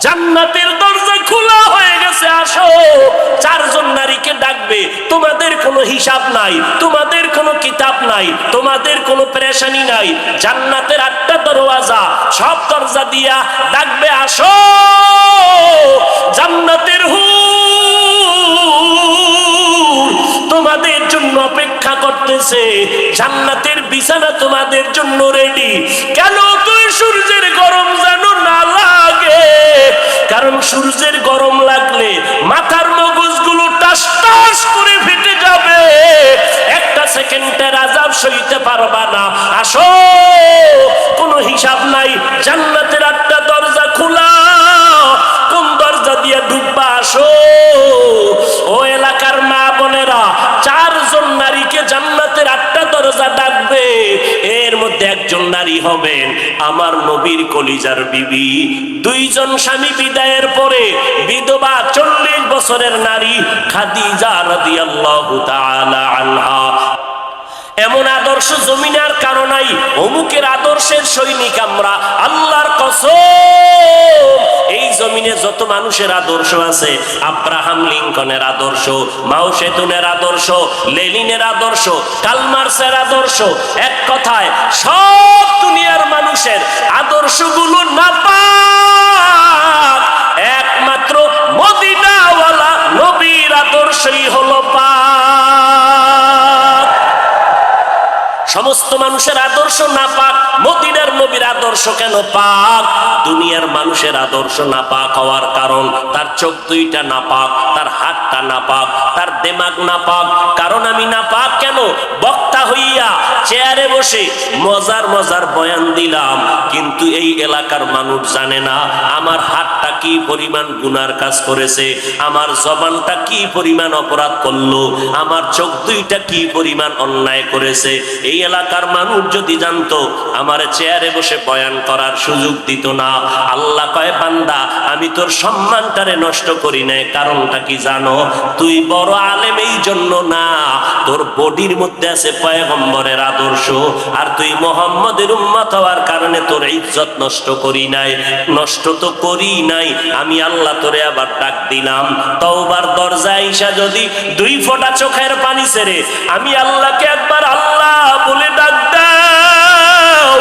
জান্নাতের দরজা খোলা হয়ে গেছে, আসো। চারজন নারীকে ডাকবে, তোমাদের কোনো হিসাব নাই, তোমাদের কোনো কিতাব নাই, তোমাদের কোনো পেরেশানি নাই। জান্নাতের 8টা দরওয়াজা, সব দরজা দিয়া ডাকবে, আসো। জান্নাতের হুর তোমাদের জন্য অপেক্ষা করতেছে, জান্নাতের বিছানা তোমাদের জন্য রেডি। কেন তুই সূর্যের গরম যেন না লাগে, কারণ সূর্যের গরম লাগলে মাথার মগজগুলো টাস টাস করে ফেটে যাবে, একটা সেকেন্ডের আযাব সইতে পারবা না। আসো, কোনো হিসাব নাই, জান্নাতের 8টা দরজা খোলা, কোন দরজা দিয়ে ঢুকবা, আসো। ও এলাকার মা বোনেরা, 4জন নারীকে জান্নাতের 8টা দরজা ডাকবে, এর মধ্যে একজন নারী হবেন আমার নবীর কলিজার বিবি। 2 জন স্বামী বিদায়ের পরে বিধবা 40 বছরের নারী খাদিজা রাদিয়াল্লাহু তাআলা আনহা। এমন আদর্শ জমিনে আর কারো নাই। অমুকের আদর্শের সৈনিক আমরা, আল্লাহর কসম। এই জমিনে যত মানুষের আদর্শ আছে, আব্রাহাম লিঙ্কনের আদর্শ, মাও সেতুনের আদর্শ, লেনিনের আদর্শ, কার্ল মার্ক্সের আদর্শ, এক কথায় সব দুনিয়ার মানুষের আদর্শগুলো নাপাক, একমাত্র মদিনাওয়ালা নবীর আদর্শই হলো পাক। সমস্ত মানুষের আদর্শ নাপাক, মদিনার নবীর আদর্শ কেন পাক? দুনিয়ার মানুষের আদর্শ নাপাক হওয়ার কারণ তার চোখ দুইটা নাপাক, তার হাতটা নাপাক, তার দিমাগ নাপাক। কারণ আমি নাপাক কেন? বক্তা হইয়া চেয়ারে বসে মজার মজার বয়ান দিলাম, কিন্তু এই এলাকার মানুষ জানে না আমার হাতটা কি পরিমাণ গুনার কাজ করেছে, আমার জবানটা কি পরিমাণ অপরাধ করলো, আমার চোখ দুইটা কি পরিমাণ অন্যায় করেছে। এই এলাকার মানুষ যদি জানতো, আমার চেয়ারে বসে বয়ান করার সুযোগ দিত না। আল্লাহ কয়, বান্দা আমি তোর সম্মানটারে নষ্ট করি নাই, কারণটা কি জানো? তুই বড় আলেম এই জন্য না, তোর বডির মধ্যে আছে পয়গম্বরের আদর্শ, আর তুই মুহাম্মদের উম্মত হওয়ার কারণে তোর ইজ্জত নষ্ট করি নাই। নষ্ট তো করি নাই, আমি আল্লাহ তোরে আবার ডাক দিলাম, তওবার দরজায় আইসা যদি 2 ফোঁটা চোখের পানি ছেড়ে আমি আল্লাহকে একবার আল্লাহ বলে ডাক দাও,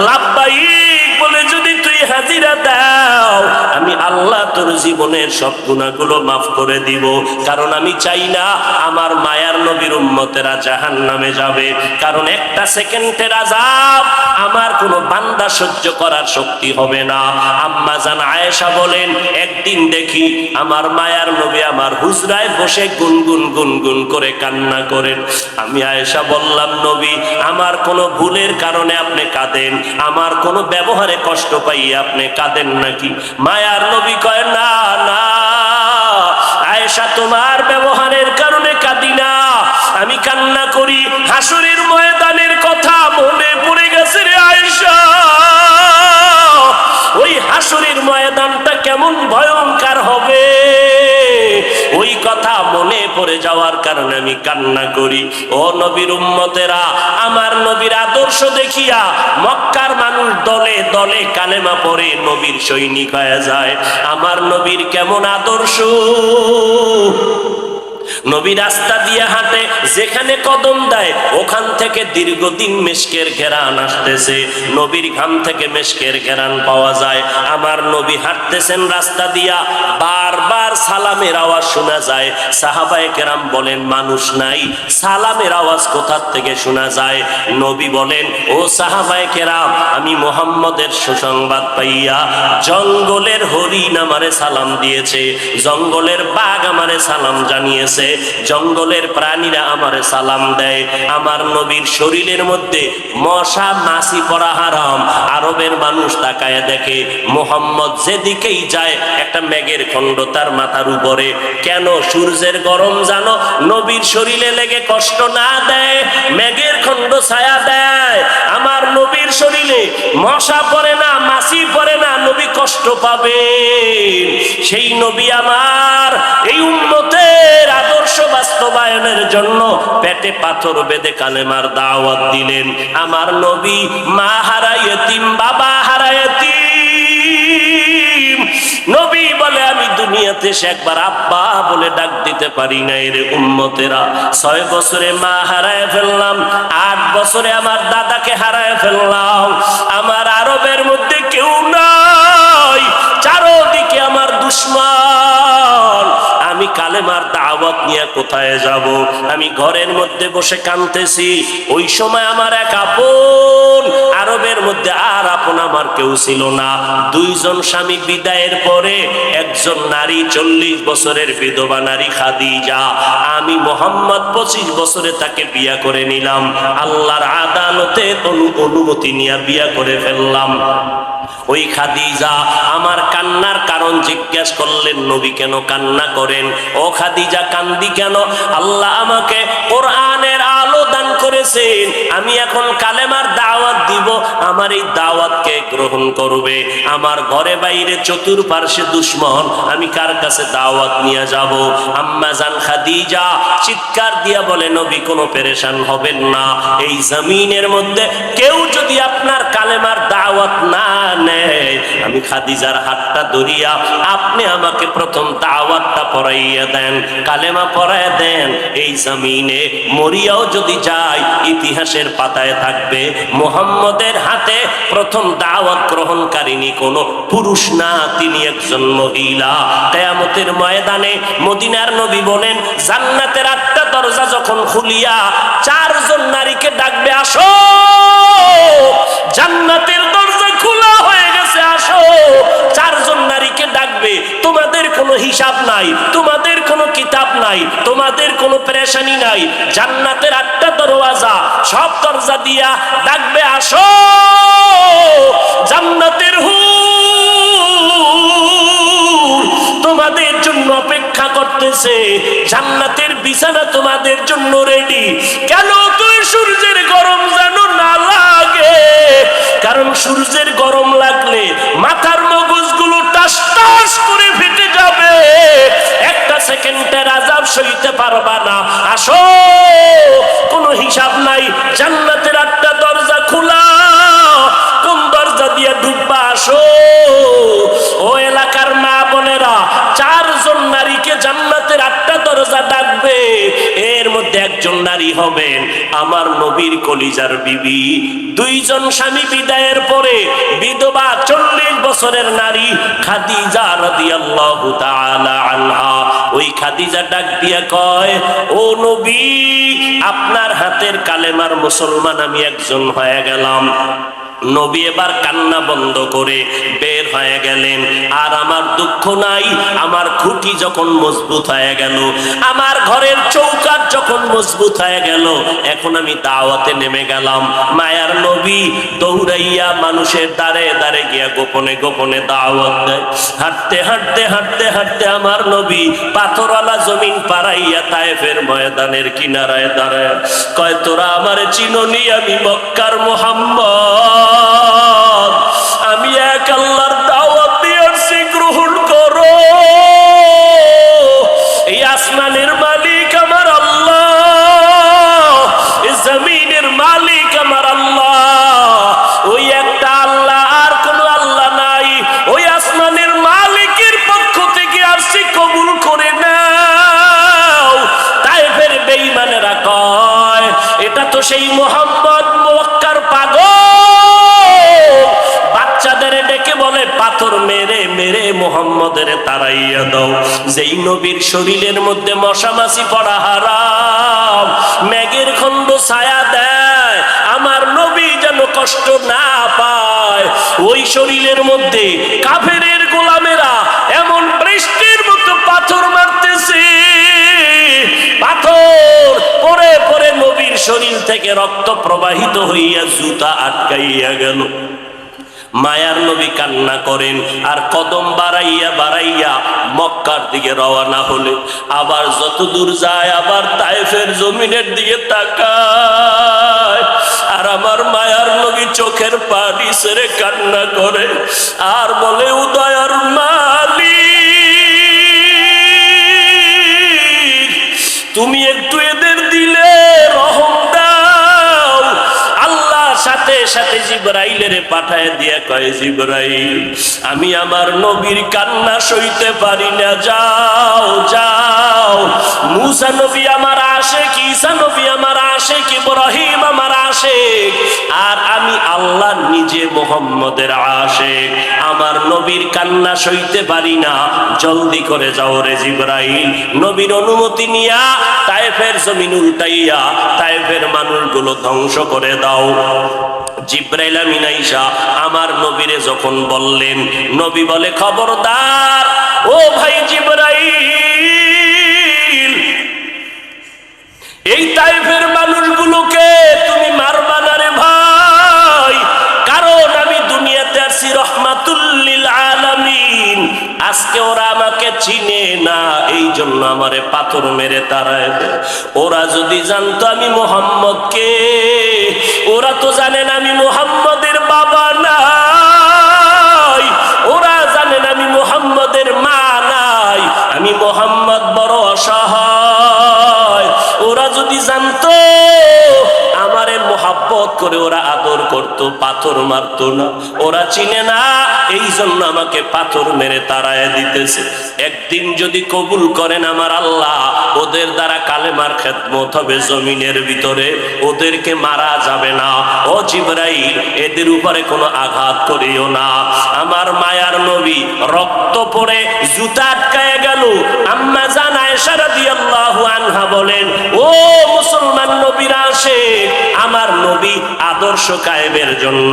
লাব্বাইক বলে যদি তুই হাজিরা দাও, আমি আল্লাহ তোর জীবনের সব গুনাহগুলো মাফ করে দিব। কারণ আমি চাই না আমার মায়ার নবীর উম্মতেরা জাহান্নামে যাবে, কারণ একটা সেকেন্ডের আযাব আমার কোনো বান্দা সহ্য করার শক্তি হবে না। আম্মা জান আয়েশা বলেন, একদিন দেখি আমার মায়ার নবী আমার হুজরায় বসে গুনগুন গুনগুন করে কান্না করেন। আমি আয়েশা বললাম, নবী আমার কোনো ভুলের কারণে আপনি কাঁদেন, আমার কোনো ব্যবহারে কষ্ট পাইয়ে আপনি কাঁদেন নাকি? মায়ার নবী কয়, না না আয়েশা, তোমার ব্যবহারের কারণে কাঁদি না, আমি কান্না করি হাসরের ময়দানের কথা মনে পড়ে গেছে রে আয়েশা। ওই হাসরের ময়দানটা কেমন ভয়ঙ্কর হবে, ওই কথা মনে পড়ে যাওয়ার কারণে আমি কান্না করি। ও নবীর উম্মতেরা, আমার নবীর আদর্শ দেখিয়া মক্কার মানুষ দলে দলে কালেমা পড়ে নবীর সৈনিক হয়ে যায়। আমার নবীর কেমন আদর্শ! নবী রাস্তা দিয়ে হাঁটে, যেখানে কদম দেয় ওখান থেকে দীর্ঘদিন মেশকের ঘেরান আসতেছে, নবীর ঘাম থেকে মেশকের ঘেরান পাওয়া যায়। আমার নবী হাঁটতেছেন রাস্তা দিয়া, বারবার সালামের আওয়াজ শোনা যায়। সাহাবায়ে কেরাম বলেন, মানুষ নাই, সালামের আওয়াজ কোথা থেকে শোনা যায়? নবী বলেন, ও সাহাবায়ে কেরাম, আমি মুহাম্মদের সুসংবাদ পাইয়া জঙ্গলের হরিণ আমারে সালাম দিয়েছে, জঙ্গলের বাঘ আমারে সালাম জানিয়েছে, জঙ্গলের প্রাণীরা আমারে সালাম দেয়। আমার নবীর শরীরের মধ্যে মশা মাছি পড়া হারাম। আরবের মানুষ তাকায় দেখে, মুহাম্মদ যেদিকেই যায় একটা মেঘের খণ্ড তার মাথার উপরে। কেন? সূর্যের গরম জানো নবীর শরীরে লেগে কষ্ট না দেয়, মেঘের খণ্ড ছায়া দেয়। আমার নবীর শরীরে মশা পড়ে না, মাছি পড়ে না, নবী কষ্ট পাবে। সেই নবী আমার এই উম্মতের আদর্শ বাস্তবায়নের জন্য পেটে পাথর বেঁধে কালেমার দাওয়াত দিলেন। আমার নবী মা হারা ইতিম, বাবা হারা ইতিম, দুনিয়াতে সে একবার আব্বা বলে ডাক দিতে পারি নাই রে উম্মতেরা। 6 বছরে মা হারায় ফেললাম, 8 বছরে আমার দাদাকে হারায় ফেললাম। আমার আরবের মধ্যে কেউ নাই, চারদিকে আমার দুশ্মন। আমি কালেমার দাওয়াত নিয়ে কোথায় যাব? আমি ঘরের মধ্যে বসে কাঁদতেছি। ওই সময় আমার এক আপন, আরবের মধ্যে আর আপন আমার কেউ ছিল না। 2 জন স্বামী বিদায়ের পরে একজন নারী, 40 বছরের বিধবা নারী খাদিজা। আমি মোহাম্মদ 25 বছরে তাকে বিয়া করে নিলাম। আল্লাহর আদালতে অনুমতি নিয়ে বিয়া করে ফেললাম। ওই খাদিজা আমার কান্নার কারণ জিজ্ঞেস করলেন, নবী কেন কান্না করেন? ও খাদিজা কান্দি কেন? আল্লাহ আমাকে কোরআনের আলো দান করেছেন, আমি এখন কালেমার দাওয়াত দিব, আমার এই দাওয়াতকে গ্রহণ করবে। আমার ঘরে বাইরে চতুর্পার্শ্বে দুশ্মন, আমি কার কাছে দাওয়াত নিয়ে যাব? আম্মা জান খাদিজা চিৎকার দিয়া বলে, নবী কোনো পেরেশান হবেন না। এই জমিনের মধ্যে কেউ যদি আপনার কালেমার দাওয়াত না নেয়, আমি খাদিজার হাতটা ধরিয়া আপনি আমাকে প্রথম দাওয়াতটা পড়াইয়া দেন, কালেমা পড়াইয়া দেন। এই জমিনে মরিয়াও যদি যায়, ইতিহাসের পাতায় থাকবে মুহাম্মদের হাতে প্রথম দাওয়াত গ্রহণকারিনী কোনো পুরুষ না, তিনি একজন মহিলা। কিয়ামতের ময়দানে মদিনার নবী বলেন, জান্নাতের 8টা দরজা যখন খুলিয়া 4 জন নারীকে ডাকবে, আসো, জান্নাতের দরজা খোলা হয়ে গেছে, আসো। 4 জন নারীকে ডাকবে, তোমাদের কোনো হিসাব নাই, তোমাদের কোনো কিতাব নাই, তোমাদের কোনো পেরেশানি নাই। জান্নাতের 8টা দরওয়াজা, সব দরজা দিয়া ডাকবে, আসো, জান্নাতের হুর তোমাদের জন্য অপেক্ষা করতেছে, জান্নাতের বিছানা তোমাদের জন্য রেডি। কেন তুই সূর্যের গরম যেন না লাগে? কারণ সূর্যের গরম লাগলে মাথার মগজগুলো টাস টাস করে ফেটে যাবে, একটা সেকেন্ডের আযাব সইতে পারবা না। আসো, কোনো হিসাব নাই, জান্নাতের 8টা দরজা খোলা, কোন দরজা দিয়ে ঢুকবা? আসো। ও এলাকার মা বোনেরা, 4 জন নারীকে জান্নাতের 8টা দরজা ডাকবে, এর মধ্যে একজন নারী হবেন আমার নবীর কলিজার বিবি। 2 জন স্বামী বিদায়ের পরে বিধবা 40 বছরের নারী খাদিজা রাদিয়াল্লাহু তাআলা আনহা। ওই খাদিজা ডাক দিয়া কয়, ও নবী, আপনার হাতের কালেমার মুসলমান আমি একজন হয়ে গেলাম। নবী এবার কান্না বন্ধ করে বের হয়ে গেলেন। আর আমার দুঃখ নাই, আমার খুঁটি যখন মজবুত হয়ে গেল, আমার ঘরের চৌকাঠ যখন মজবুত হয়ে গেল, এখন আমি দাওয়াতে নেমে গেলাম। মায়ার নবী দৌড়াইয়া মানুষের দ্বারে দ্বারে গিয়া গোপনে গোপনে দাওয়াত দেয়। হাঁটতে হাঁটতে হাঁটতে হাঁটতে আমার নবী পাথরওয়ালা জমিন পাড়াইয়া তায়েফের ময়দানের কিনারায় দাঁড়ায় কয়, তোরা আমারে চিননি, আমি মক্কার মুহাম্মদ, আমি এক আল্লাহর দাওয়াত দিয়েছি, গ্রহণ করো। এই আসমানের মালিক আমার আল্লাহ, এই জমিনের মালিক আমার আল্লাহ, ওই একটা আল্লাহ, আর কোনো আল্লাহ নাই। ওই আসমানের মালিকের পক্ষ থেকে আসছি, কবুল করে নাও। তায়েফের বেঈমানেরা কয়, এটা তো সেই মুহাম্মদ মক্কার পাগল। বাচ্চাদের ডেকে বলে, পাথর মেরে মেরে মুহাম্মদের তাড়াইয়া দাও। যেই নবীর শরীরের মধ্যে মশা মাছি পড়া হারাম, মেঘের খণ্ড ছায়া দেয়, আমার নবী যেন কষ্ট না পায়। ওই শরীরের মধ্যে কাফেরের গোলামেরা এমন বৃষ্টির মতো পাথর মারতেছে, পাথর পরে পরে নবীর শরীর থেকে রক্ত প্রবাহিত হইয়া জুতা আটকাইয়া গেল। মায়ার নবী কান্না করেন, আর কদম বাড়াইয়া বাড়াইয়া মক্কার দিকে রওনা হলে, আবার যত দূর যায় আবার তায়েফের জমিনের দিকে তাকায়, আর আমার মায়ার নবী চোখের পানি ছেড়ে কান্না করে আর বলে, উদয়ার মালিক, তুমি একটু এদের দিলে রহম দাও। আল্লাহর সাথে সাথে জিবরাইলের পাঠায় দিয়া কয়, জিবরাইল আমি আমার নবীর কান্না সইতে পারি না, যাও যাও। মুসা নবী আমার আশিক, ঈসা নবী আমার আশিক, ইব্রাহিম আমার আশিক, আর আমি আল্লাহ নিজে মুহাম্মদের আশিক। আমার নবীর কান্না সইতে পারি না, জলদি করে যাও রে জিবরাইল। নবীর অনুমতি নিয়া তায়েফের জমিন উল্টাইয়া তায়েফের মানুষগুলো ধ্বংস করে দাও। জিবরাইল আমিন আইসা আমার নবীরে যখন বললেন, নবী বলে, খবরদার ও ভাই জিবরাইল, এই তায়েফের মানুষগুলোকে তুমি মারবা না রে ভাই, কারণ আমি দুনিয়াতে আসি রহমাতুল লিল আলামিন। আজকে ওরা আমাকে চিনে না, এই জন্য আমারে পাথর মেরে তাড়ায় দেয়। ওরা যদি জানতো আমি মুহাম্মদকে, ওরা তো জানেন আমি মুহাম্মদের বাবা নাই, ওরা জানেন আমি মুহাম্মদের মা নাই, আমি মুহাম্মদ বড় অসহায়। ওরা যদি জানতো আমারে মোহাব্বত করে ওরা আদর করত, পাথর মারতো না। ওরা চিনে না, এই জন্য আমাকে পাথর মেরে তাড়ায় দিতেছে। একদিন যদি কবুল করেন আমার আল্লাহ, ওদের দ্বারা কালেমার খেদমত হবে জমিনের ভিতরে, ওদেরকে মারা যাবে না। ও জিবরাইল এদের উপরে কোনো আঘাত করিও না। আমার মায়ার নবী রক্ত পড়ে জুতা আটকায় গেল। আম্মা জান আয়েশা রাদিয়াল্লাহু আনহা বলেন, ও মুসলমান নবীর আশিক, আমার নবী আদর্শ কায়েমের জন্য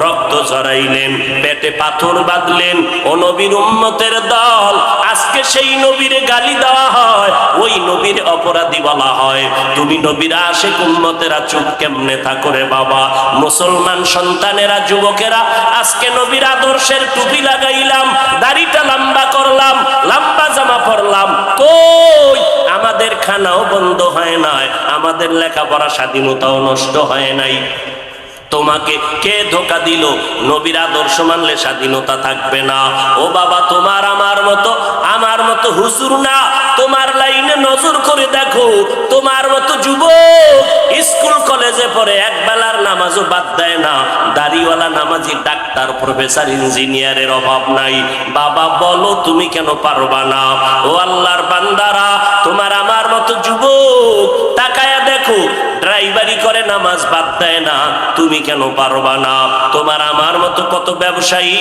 রক্ত ঝরাইলেন, পেটে পাথর বাঁধলেন। ও নবীর উম্মতের দল, আজকে সেই নবীরে গালি দেওয়া হয়, ওই নবীর অপরাধী বলা হয়। তুমি নবীর আশিক উম্মতেরা চুপ কেমনে থাকো রে বাবা? মুসলমান সন্তানেরা, যুবকেরা, আজকে নবীর আদর্শের টুপি লাগাইলাম, দাড়িটা লম্বা করলাম, লম্বা জামা পরলাম, কই আমাদের খানাও বন্ধ হয় নাই, আমাদের লেখাপড়া স্বাধীনতাও নষ্ট হয় নাই। তোমাকে কে ধোকা দিল? নবীর আদর্শ মানলে স্বাধীনতা থাকবে না। ও বাবা, তোমার আমার মতো হুজুর না, তোমার লাইনে নজর করে দেখো, তোমার মতো যুবক স্কুল কলেজে পড়ে এক বেলার নামাজও বাদ দেয় না, দাড়িওয়ালা নামাজি ডাক্তার প্রফেসর ইঞ্জিনিয়ারের অভাব নাই। বাবা বলো তুমি কেন পারবা না? ও আল্লাহর বান্দারা, তোমার আমার মতো যুবক তাকায়া দেখো, ড্রাইভারি করে নামাজ বাদ দেয় না, তুমি কেন পারবা না? তোমার আমার মতো কত ব্যবসায়ী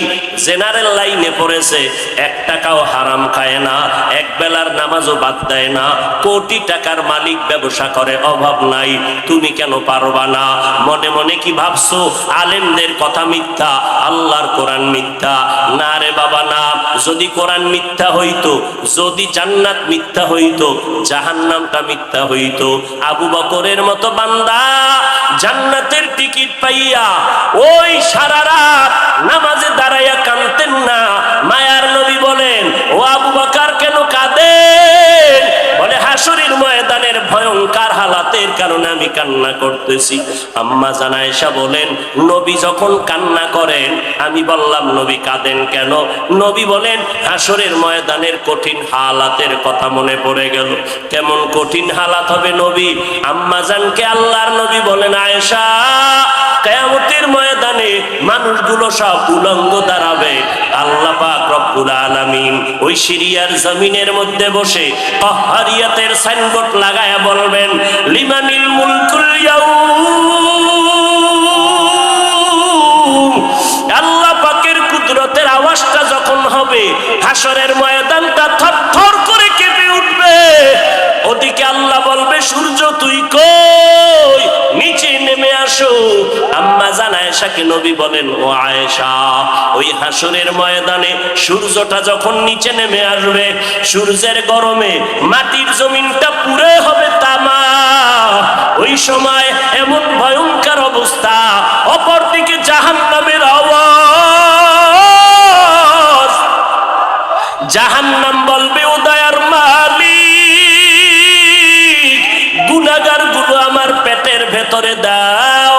জেনারেল লাইনে পড়েছে, এক টাকাও হারাম খায় না, এক বেলার নামাজও বাদ দেয় না, কোটি টাকার মালিক, ব্যবসা করে, অভাব নাই, তুমি কেন পারবা না? মনে মনে কি ভাবছো আলেমদের কথা মিথ্যা, আল্লাহর কোরআন মিথ্যা? না রে বাবা না। যদি কোরআন মিথ্যা হইতো, যদি জান্নাত মিথ্যা হইতো, জাহান্নামটা মিথ্যা হইতো, আবু বকরের মতো বান্দা জান্নাতের টিকিট পাইয়া ওই সারা রাত নামাজে দাঁড়াইয়া কাঁদতেন না। মায়ার নবী বলেন, ও আবু বকর কেন কাঁদেন? বলে, হাসরের ময়দানের ভয়ঙ্কর হালাতের কারণে আমি কান্না করতেছি। আম্মা জান আয়েশা বলেন, নবী যখন কান্না করেন, আমি বললাম নবী কাঁদেন কেন? নবী বলেন, হাসরের ময়দানের কঠিন হালাতের কথা মনে পড়ে গেল। কেমন কঠিন হালাত হবে নবী? আম্মা জানকে আল্লাহর নবী বলেন, আয়েশা, কিয়ামতের ময়দানে মানুষগুলো সব উলঙ্গ দাঁড়াবে। আল্লাহ পাক রব্বুল আলামিন ওই সিরিয়ার জমিনের মধ্যে বসে কাহ্হারিয়াতের সাইনবোর্ড লাগায়া বলবেন, লিমানিল মুলকুল ইয়াউম। আল্লাহ পাকের কুদরতের আওয়াজটা যখন হবে, হাসরের ময়দানটা থরথর করে কেঁপে উঠবে। ওদিকে আল্লাহ বলবে, সূর্য তুই কই? নিচে নেমে আসো। আম্মা জান আয়েশাকে নবী বলেন, ও আয়েশা, ওই হাসরের ময়দানে সূর্যটা যখন নিচে নেমে আসবে, সূর্যের গরমে মাটির জমিনটা পুড়ে হবে তামা। ওই সময় এমন ভয়ঙ্কর অবস্থা, অপরদিকে জাহান্নামের আওয়াজ। জাহান্নাম বলবে, ও দয়ার মালিক, গুনাহগার গুলো আমার পেটের ভেতরে দাও,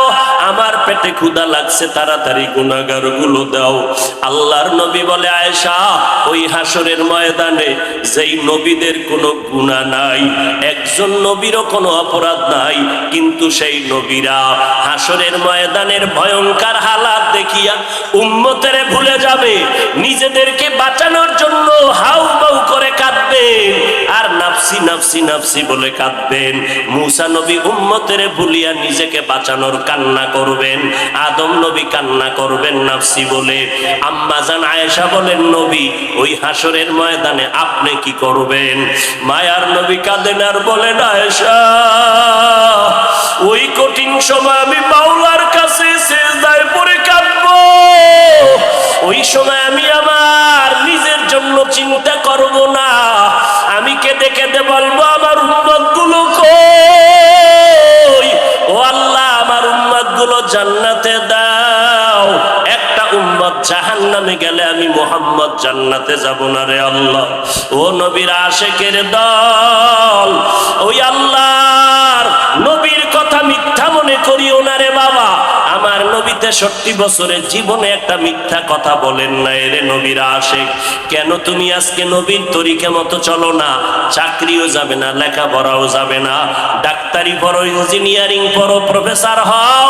আমার পেটে ক্ষুধা লাগছে, তাড়াতাড়ি গুনাহগার গুলো দাও। আল্লাহর নবী বলে, আয়েশা, ওই হাসরের ময়দানে যেই নবীদের কোনো গুনাহ নাই, একজন নবীরও কোনো অপরাধ নাই, কিন্তু সেই নবীরা হাসরের ময়দানের ভয়ঙ্কর হালাত দেখিয়া উম্মতেরে ভুলে যাবে, নিজেদেরকে বাঁচানোর জন্য হাউমাউ করে কাঁদবেন আর নাফসি নাফসি নাফসি বলে কাঁদবেন। মূসা নবী উম্মতেরে ভুলিয়া নিজেকে বাঁচানোর কান্না করবেন, আদম নবী কান্না করবেন নাফসি বলে। আম্মা জান আয়েশা বলেন, নবী ওই হাসরের ময়দানে আপনি কি করবেন? মায়ার নবী কাঁদেন আর বলেন, আয়েশা, ওই কঠিন সময় আমি মাওলার কাছে সিজদায় পড়ে কাঁদবো। ওই সময় আমি আমার নিজের জন্য চিন্তা করব না, আমি কেঁদে কেঁদে বলবো, আমার উম্মতগুলো কই? ও আল্লাহ, আমার উম্মতগুলো জান্নাতে দাও। একটা উম্মত জাহান্নামে গেলে আমি মুহাম্মদ জান্নাতে যাব না রে আল্লাহ। ও নবীর আশিকের দল, ওই আল্লাহর নবীর কথা মিথ্যা মনে করিও না রে বাবা। আমার নবী 63 বছরের জীবনে একটা মিথ্যা কথা বলেন না রে নবীর আশিক। কেন তুমি আজকে নবীর তরিকা মতো চলো না? চাকরিও যাবে না, লেখাপড়াও যাবে না, ডাক্তারি পড়ো, ইঞ্জিনিয়ারিং পড়ো, প্রফেসর হও,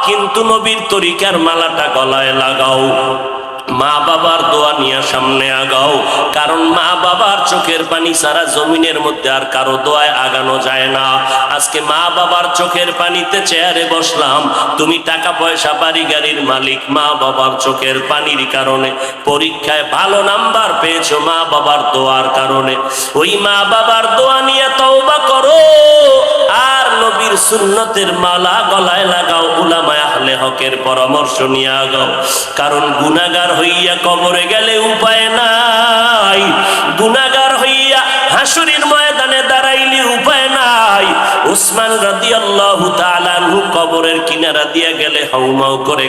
কিন্তু নবীর তরিকার মালাটা গলায় লাগাও। মা বাবার দোয়া নিয়ে সামনে আগাও, কারণ মা বাবার চোখের পানি ছাড়া জমিনের মধ্যে আর কারো দোয়ায় আগানো যায় না। আজকে মা বাবার চোখের পানিতে চেয়ারে বসলাম, তুমি টাকা পয়সা বাড়ি গাড়ির মালিক, মা বাবার চোখের পানির কারণে পরীক্ষায় ভালো নাম্বার পেয়েছো মা বাবার দোয়ার কারণে। ওই মা বাবার দোয়া নিয়ে তওবা করো আর নবীর সুন্নতের মালা গলায় লাগাও, উলামায়ে আহলে হকের পরামর্শ নিয়ে আগাও। কারণ গুনাহগার হইয়া কবরে গেলে উপায় নাই, গুনাহগার হইয়া হাসরের ময়দানে দাঁড়াইলে উপায় নাই। উসমান রাদিয়াল্লাহু তাআলা আনহু কবরের কিনারা দিয়া গেলে হাউমাউ করে